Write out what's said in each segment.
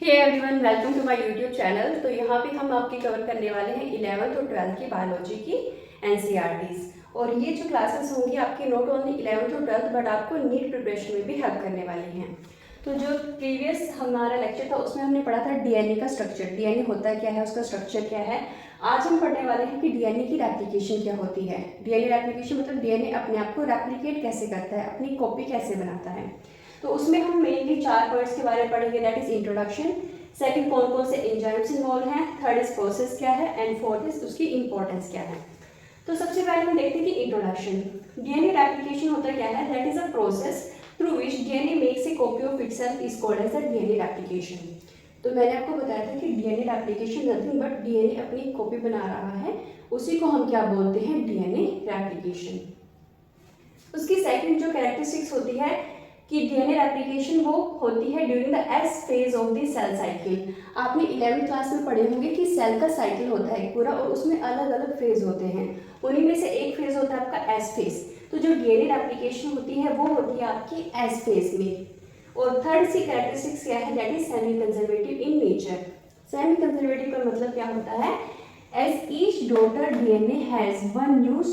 Hey everyone, welcome to my YouTube channel. तो यहाँ पे हम आपकी कवर करने वाले हैं 11th और 12th की बायोलॉजी की एनसीईआरटीज। और ये जो क्लासेस होंगी आपकी नॉट ओनली 11th और 12th बट आपको नीट प्रिपरेशन में भी हेल्प करने वाली हैं। तो जो प्रीवियस हमारा लेक्चर था उसमें हमने पढ़ा था डीएनए का स्ट्रक्चर, डीएनए होता क्या है, उसका स्ट्रक्चर क्या है। आज हम पढ़ने वाले हैं कि डीएनए की रेप्लिकेशन क्या होती है। डीएनए रेप्लिकेशन मतलब डीएनए अपने आप को रेप्लिकेट कैसे करता है, अपनी कॉपी कैसे बनाता है। तो उसमें हम मेनली 4 पॉइंट्स के बारे में पढ़ेंगे, दैट इज इंट्रोडक्शन, सेकंड कौन कौन से एंजाइम्स इन्वॉल्व हैं, थर्ड इज प्रोसेस क्या है एंड फोर्थ इज उसकी इंपॉर्टेंस क्या है। तो सबसे पहले हम देखते हैं कि इंट्रोडक्शन। डीएनए रेप्लिकेशन होता क्या है, that is a process through which DNA makes a copy of itself is called as the DNA replication. तो मैंने आपको बताया था कि DNA replication nothing but DNA अपनी कॉपी बना रहा है, उसी को हम क्या बोलते हैं, डीएनए रेप्लिकेशन। उसकी सेकंड जो कैरेक्टरिस्टिक्स होती है कि डीएनए रेप्लिकेशन वो होती है during the S phase of the cell cycle. आपने 11th क्लास में पढ़े होंगे कि सेल का साइकिल होता है पूरा और उसमें अलग अलग फेज होते हैं, उन्हीं में से एक फेज होता है आपका एस फेज। तो जो डीएनए रेप्लिकेशन होती है वो होती है आपकी एस फेज में। और थर्ड सी कैरेक्टरिस्टिक्स क्या है, that is semi conservative in nature. Semi conservative का मतलब क्या होता है, as each daughter DNA has one new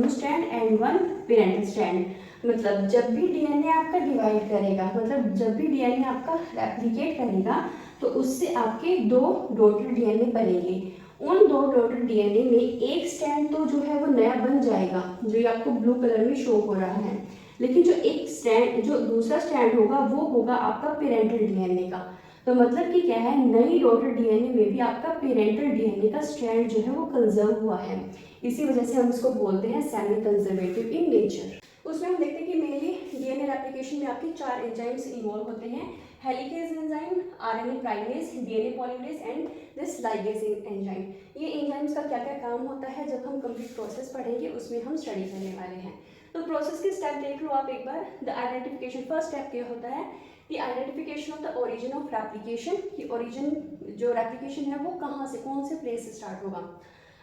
strand and one parent strand। मतलब जब भी डीएनए आपका डिवाइड करेगा, मतलब जब भी डीएनए आपका रेप्लिकेट करेगा तो उससे आपके दो डॉटर डीएनए बनेंगे। उन दो डॉटर डीएनए में एक स्ट्रैंड तो जो है वो नया बन जाएगा, जो ये आपको ब्लू कलर में शो हो रहा है, लेकिन जो एक स्ट्रैंड, जो दूसरा स्ट्रैंड होगा वो होगा आपका पेरेंटल डीएनए का। तो मतलब कि क्या है, नई डॉटर डीएनए में भी आपका पेरेंटल डीएनए का स्ट्रैंड जो है वो कंजर्व हुआ है, इसी वजह से हम इसको बोलते हैं सेमी कंजर्वेटिव इन नेचर। उसमें हम देखते हैं कि मेनली डीएनए रेप्लिकेशन में आपके 4 एंजाइम्स इन्वॉल्व होते हैं, helicase enzyme, RNA primase, DNA polymerase and this ligase enzyme. ये एंजाइम्स का क्या क्या काम होता है जब हम कंप्लीट प्रोसेस पढ़ेंगे उसमें हम स्टडी करने वाले हैं। तो प्रोसेस के स्टेप देख लो आप एक बार। द आइडेंटिफिकेशन, फर्स्ट स्टेप क्या होता है, the identification of the origin of replication, कि ओरिजिन जो रेप्लिकेशन है वो कहाँ से, कौन से प्लेस से स्टार्ट होगा।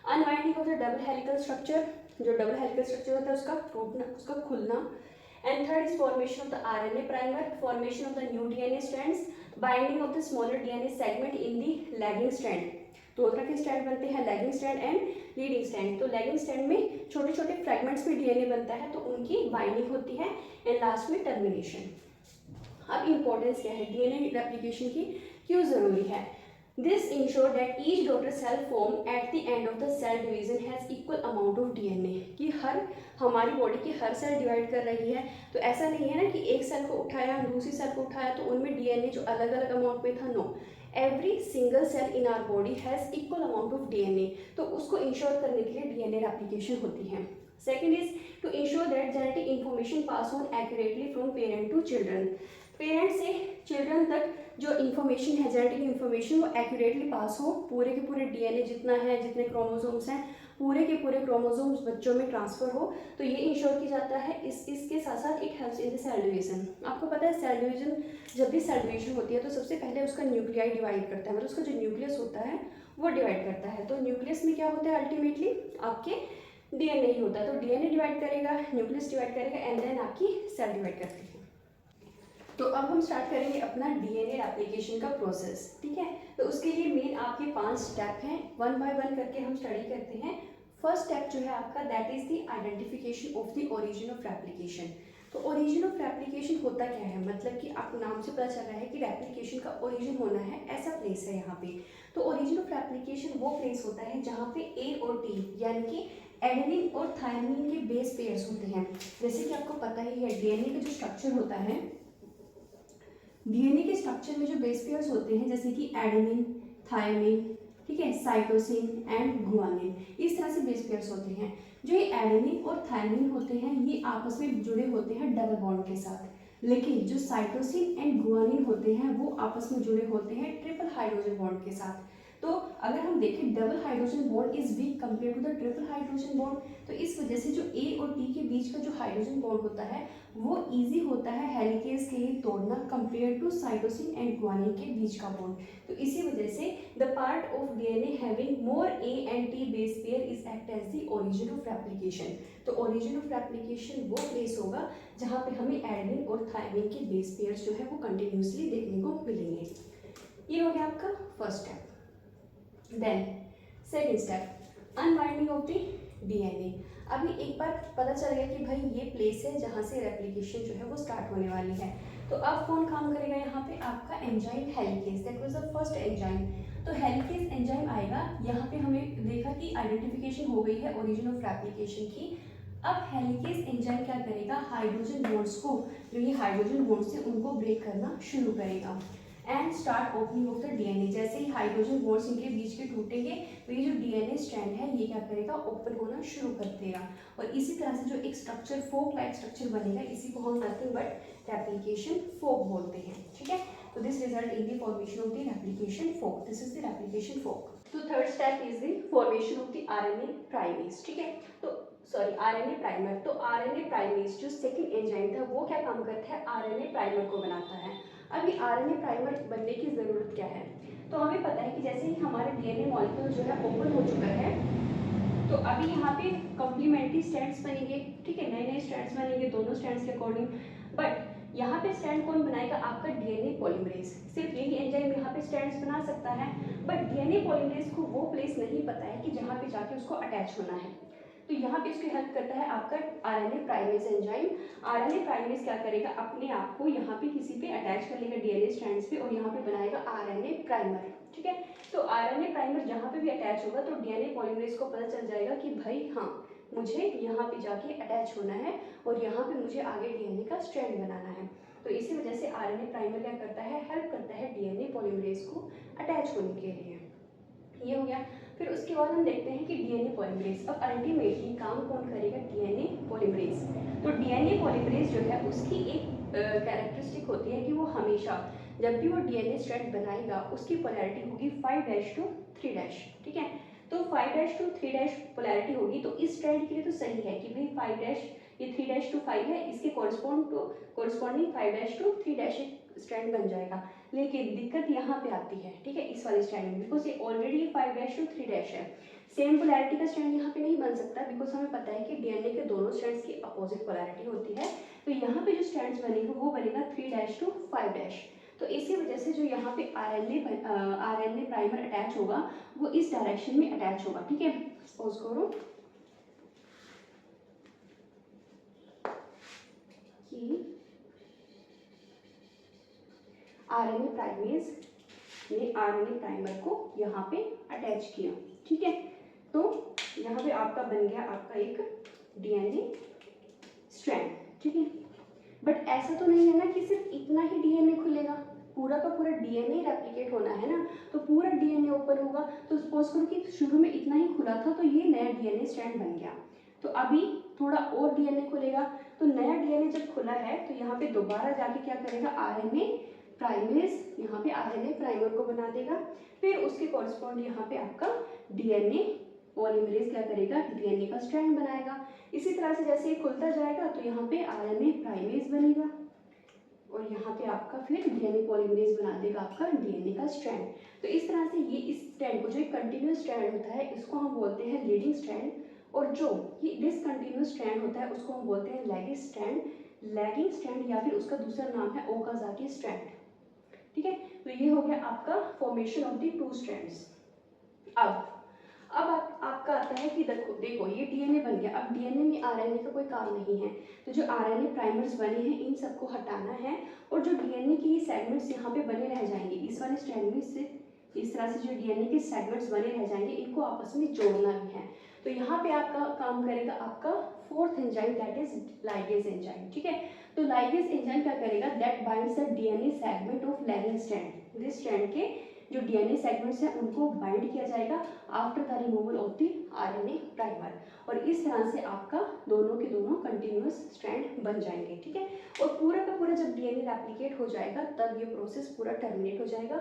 Unwinding of the double helical structure, जो डबल हेलिकल स्ट्रक्चर होता है उसका टूटना, उसका खुलना। And third is formation of the RNA primer, formation of the new DNA strands, binding of the smaller DNA segment in the lagging strand. दो तरह के स्ट्रैंड बनते हैं, lagging strand and leading strand. तो लैगिंग स्ट्रैंड में छोटे छोटे fragments में डीएनए बनता है तो उनकी बाइंडिंग होती है एंड लास्ट में टर्मिनेशन। अब इंपॉर्टेंस क्या है डीएनए रेप्लिकेशन की, क्यों जरूरी है। This ensure that each daughter cell form at the end of the cell division has equal amount of DNA, कि हर हमारी बॉडी की हर सेल डिवाइड कर रही है तो ऐसा नहीं है ना कि एक सेल को उठाया दूसरी सेल को उठाया तो उनमें डीएनए जो अलग अलग अमाउंट में था, no, every single cell in our body has equal amount of DNA. तो उसको इंश्योर करने के लिए डीएनए रेप्लिकेशन होती है। Second is to ensure that genetic information pass on accurately from parent to children. Parents से चिल्ड्रन तक जो इन्फॉर्मेशन है, जेनेटिक इन्फॉर्मेशन, वो एक्यूरेटली पास हो, पूरे के पूरे डीएनए जितना है, जितने क्रोमोसोम्स हैं, पूरे के पूरे क्रोमोसोम्स बच्चों में ट्रांसफर हो। तो ये इंश्योर किया जाता है। इसके साथ साथ it helps in the cell division. आपको पता है सेल डिवीजन, जब भी सेल डिवीजन होती है तो सबसे पहले उसका न्यूक्लियाई डिवाइड करता है, मतलब उसका जो न्यूक्लियस होता है वो डिवाइड करता है। तो न्यूक्लियस में क्या होता है, अल्टीमेटली आपके डीएनए ही होता है। तो डीएनए डिवाइड करेगा, न्यूक्लियस डिवाइड करेगा एंड देन आपकी सेल डिवाइड करती है। तो अब हम स्टार्ट करेंगे अपना डीएनए एप्लीकेशन का प्रोसेस, ठीक है। तो उसके लिए मेन आपके 5 स्टेप हैं, वन बाय वन करके हम स्टडी करते हैं। फर्स्ट स्टेप जो है आपका, that is the identification of the origin of replication. तो ओरिजिन ऑफ रेप्लिकेशन होता क्या है, मतलब कि आपको नाम से पता चल रहा है कि रेप्लिकेशन का ओरिजिन होना है, ऐसा प्लेस है यहाँ पे। तो ओरिजिन ऑफ रेप्लिकेशन वो प्लेस होता है जहाँ पे ए और टी यानी कि एडेनिन और थायमिन के बेस पेयर्स होते हैं। जैसे कि आपको पता ही है डीएनए का जो स्ट्रक्चर होता है, डीएनए के स्ट्रक्चर में जो बेस पेयर्स होते हैं जैसे कि एडेनिन, थायमिन, ठीक है, साइटोसिन एंड गुआनिन, इस तरह से बेस पेयर्स होते हैं। जो ये एडेनिन और थायमिन होते हैं ये आपस में जुड़े होते हैं डबल बॉन्ड के साथ, लेकिन जो साइटोसिन एंड गुआनिन होते हैं वो आपस में जुड़े होते हैं ट्रिपल हाइड्रोजन बॉन्ड के साथ। तो अगर हम देखें double hydrogen bond is weak compare to the triple hydrogen bond, तो इस वजह से जो ए और टी के बीच का जो हाइड्रोजन बॉन्ड होता है वो इजी होता है हेलिकेज के लिए तोड़ना compare to cytosine and guanine के बीच का बॉन्ड। तो इसी वजह से the part of DNA having more A and T base pair is act as the origin of replication. तो ओरिजिन ऑफ रेप्लिकेशन वो प्लेस होगा जहाँ पे हमें एडेनिन और थायमिन के बेस पेयर्स जो है वो कंटिन्यूसली देखने को मिलेंगे। ये हो गया आपका first step. Then second step, unwinding of the DNA. अभी एक बार पता चल गया कि भाई ये प्लेस है जहाँ से रेप्लिकेशन जो है वो स्टार्ट होने वाली है। तो अब कौन काम करेगा यहाँ पे, आपका enzyme helicase, that was the first enzyme. तो हेलिकेज एंजाइम आएगा, यहाँ पे हमें देखा कि आइडेंटिफिकेशन हो गई है ओरिजिन ऑफ रेप्लिकेशन की। अब हेलिकेज एंजाइम क्या करेगा, हाइड्रोजन बॉन्ड्स को, जो ये हाइड्रोजन बॉन्ड्स है उनको ब्रेक करना शुरू करेगा and start opening of the DNA. जैसे ही हाइड्रोजन बॉन्ड्स इनके बीच के टूटेंगे तो ये जो डीएनए स्ट्रैंड है ये क्या करेगा, ओपन होना शुरू कर देगा। और इसी तरह से जो एक स्ट्रक्चर, फोक लाइक स्ट्रक्चर बनेगा, इसी को हम नथिंग बट रेप्लिकेशन फोक बोलते हैं। ठीक है, तो this result in the formation of the replication fork, this is the replication fork. तो third step is the formation of the RNA primase. ठीक है, तो सॉरी आरएनए प्राइमर। तो आरएनए प्राइमेज जो सेकंड एंजाइम था वो क्या काम करता है, आरएनए प्राइमर को बनाता है। अभी आरएनए प्राइमर बनने की ज़रूरत क्या है, तो हमें पता है कि जैसे ही हमारे डीएनए मॉलिक्यूल जो है ओपन हो चुका है, तो अभी यहाँ पे कॉम्प्लीमेंट्री स्ट्रैंड्स बनेंगे। ठीक है, नए नए स्ट्रैंड्स बनेंगे दोनों स्ट्रैंड्स के अकॉर्डिंग। बट यहाँ पे स्ट्रैंड कौन बनाएगा, आपका डीएनए पॉलीमरेज। सिर्फ यही एंजाइम यहाँ पे स्ट्रैंड्स बना सकता है, बट डीएनए पॉलीमरेज को वो प्लेस नहीं पता है कि जहाँ पे जाके उसको अटैच होना है। तो यहाँ पे इसकी हेल्प करता है आपका RNA primase enzyme. RNA primase क्या करेगा, अपने आप को यहाँ पे किसी पे अटैच कर लेगा डीएनए स्ट्रैंड्स पे और यहाँ पे बनाएगा आरएनए प्राइमर। ठीक है, तो आरएनए प्राइमर जहाँ पे भी अटैच होगा तो डीएनए पॉलीमरेज को पता चल जाएगा कि भाई हाँ मुझे यहाँ पे जाके अटैच होना है और यहाँ पे मुझे आगे डीएनए का स्ट्रैंड बनाना है। तो इसी वजह से आरएनए प्राइमर क्या करता है, हेल्प करता है डीएनए पॉलीमरेज को अटैच होने के लिए। ये हो गया। फिर उसके बाद हम देखते हैं कि डीएनए पॉलीमरेज, अब अल्टीमेटली काम कौन करेगा, डीएनए पॉलीमरेज। तो डीएनए पॉलीमरेज जो है उसकी एक कैरेक्टरिस्टिक होती है कि वो हमेशा जब भी वो डीएनए स्ट्रैंड बनाएगा उसकी पोलैरिटी होगी 5' to 3'। ठीक है, तो 5' to 3' पोलैरिटी होगी, तो इस स्ट्रैंड के लिए तो सही है कि भाई 5' ये 3' to 5 है, इसके कोरस्पॉन्डिंग 5' to 3' स्ट्रैंड बन जाएगा। लेकिन दिक्कत यहाँ पे आती है, ठीक है, इस वाले स्ट्रैंड में, बिकॉज ये ऑलरेडी 5' to 3' है। सेम पोलैरिटी का स्ट्रैंड यहाँ पे नहीं बन सकता, बिकॉज हमें पता है कि डीएनए के दोनों स्ट्रैंड्स की अपोजिट पोलैरिटी होती है। तो यहाँ पे जो स्ट्रैंड्स बनेगा वो बनेगा 3' to 5'। तो इसी वजह से जो यहाँ पे आरएनए प्राइमर अटैच होगा वो इस डायरेक्शन में अटैच होगा। ठीक है, सपोज करो कि आरएनए प्राइमेज ने आरएनए प्राइमर को यहाँ पे अटैच किया। ठीक है, तो यहाँ पे आपका बन गया आपका एक डीएनए स्ट्रैंड। ठीक है, बट ऐसा तो नहीं है ना कि सिर्फ इतना ही डीएनए खुलेगा, पूरा का पूरा डीएनए रेप्लिकेट होना है ना, तो पूरा डीएनए ओपन होगा। तो सपोज करो कि शुरू में इतना ही खुला था तो ये नया डीएनए स्ट्रैंड बन गया, तो अभी थोड़ा और डीएनए खुलेगा। तो नया डीएनए जब खुला है तो यहाँ पे दोबारा जाके क्या करेगा, आरएनए प्राइमेज यहाँ पे आरएनए प्राइमर को बना देगा। फिर उसके कॉरस्पॉन्ड यहाँ पे आपका डीएनए पॉलीमरेज क्या करेगा, डीएनए का स्ट्रैंड बनाएगा। इसी तरह से जैसे ये खुलता जाएगा तो यहाँ पे आरएनए प्राइमेज बनेगा और यहाँ पे आपका फिर डीएनए पॉलीमरेज बना देगा आपका डीएनए का स्ट्रैंड। तो इस तरह से ये इस स्ट्रैंड को, जो एक कंटिन्यूस स्ट्रैंड होता है इसको हम बोलते हैं लीडिंग स्ट्रैंड, और जो ये डिसकंटिन्यूस स्ट्रैंड होता है उसको हम बोलते हैं लैगिंग स्ट्रैंड। लैगिंग स्ट्रैंड या फिर उसका दूसरा नाम है ओकाज़ाकी स्ट्रैंड। ठीक है, तो ये हो गया आपका फॉर्मेशन ऑफ द 2 स्ट्रैंड्स। अब आपका आता है कि देखो ये डीएनए बन गया। अब डीएनए में आरएनए का कोई काम नहीं है, तो जो आरएनए प्राइमर्स बने हैं इन सबको हटाना है, और जो डीएनए की सेगमेंट्स यहाँ पे बने रह जाएंगे इस वाले स्ट्रैंड में से, इस तरह से जो डीएनए के सेगमेंट्स बने रह जाएंगे इनको आपस में जोड़ना भी है। तो यहाँ पे आपका काम करेगा आपका 4th enzyme, that is ligase enzyme. ठीक है, तो लाइगेज एंजाइम क्या करेगा, that binds the DNA segment of lagging strand. This strand के जो डीएनए सेगमेंट्स हैं उनको बाइंड किया जाएगा after the removal of the RNA primer, और इस तरह से आपका दोनों के दोनों कंटिन्यूअस स्ट्रैंड बन जाएंगे। ठीक है, और पूरा का पूरा जब डीएनए रेप्लिकेट हो जाएगा तब ये प्रोसेस पूरा टर्मिनेट हो जाएगा।